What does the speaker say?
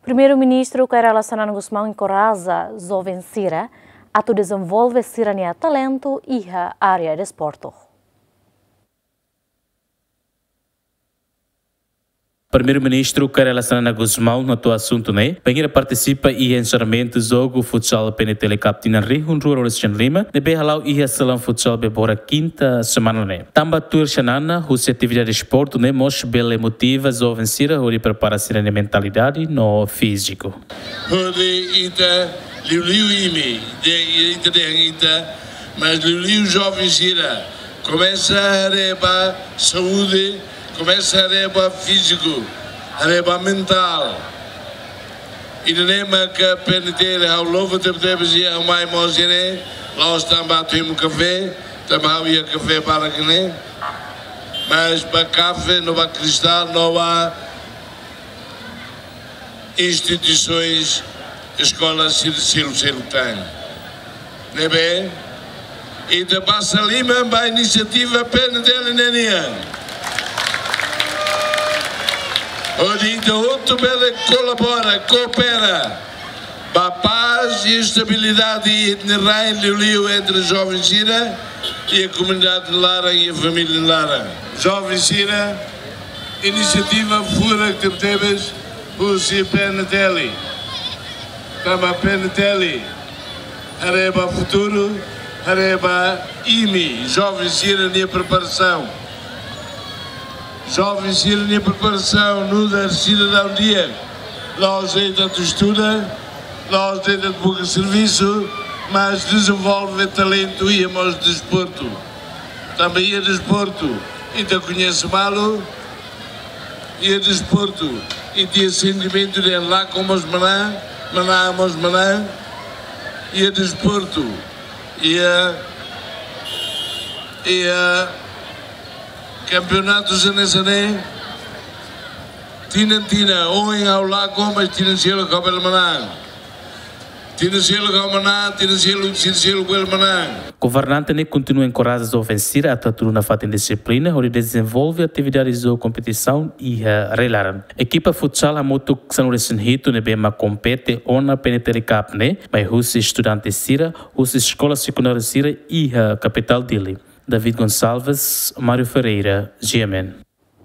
Primeiro-ministro Kairala Sanana Gusmão encoraja jovens Sira a desenvolver cidadania talento e a área de esporte. Primeiro-ministro Kairala Sanana Gusmão no assunto né, Pengira participa e encerramento do jogo futsal PNTL Captina Rio Rural Lima, de Behalau e a Salão Futsal Bebora quinta semana né. Tamba tur Xanana, a atividade de esporte né, mostra bela emotiva, jovem Sira, onde prepara a mentalidade no físico. Mas Liu jovem Sira começa a reba saúde, começa a reba físico, a reba mental. E de nema que penetera ao louvo de debizia ao mais mozine, lá estamos batendo café, também há café para que nem, mas para café não há cristal, não há instituições, escolas silo tem, não é bem? E de Bassa Lima a iniciativa penetera nenia. Onde então outro bela colabora, coopera para a paz e estabilidade entre os jovens Sira e a comunidade de Lara e a família de Lara. Jovens Sira, iniciativa fura que temos o Penatelli. Kama Penatelli, areba futuro, areba IMI, jovens Sira na preparação. Jovens Sira na preparação no da cidadão dia. Lá os tanto estuda, lá os tanto pouco serviço, mas desenvolve talento e amor de desporto. Também é desporto, ainda conhece malo, e é desporto, e tem sentimento de lá como os maná, e é desporto, e campeonatos Zanesané, Tina, ou em aula como mas Tina Cielo Cabel Manang. Tina Cielo Cabel Tina Cielo Cabel Manang. Governante ne continua a encorajar os jovens Sira a atuar na fata disciplina, onde desenvolve atividades de competição e relaram. Equipa futsal a moto que são recém-hito, ne bem compete ona PNTL Cup, né? Mas os estudantes Sira, os escolas secundárias Sira e a capital dele. David Gonçalves, Mário Ferreira, GMN.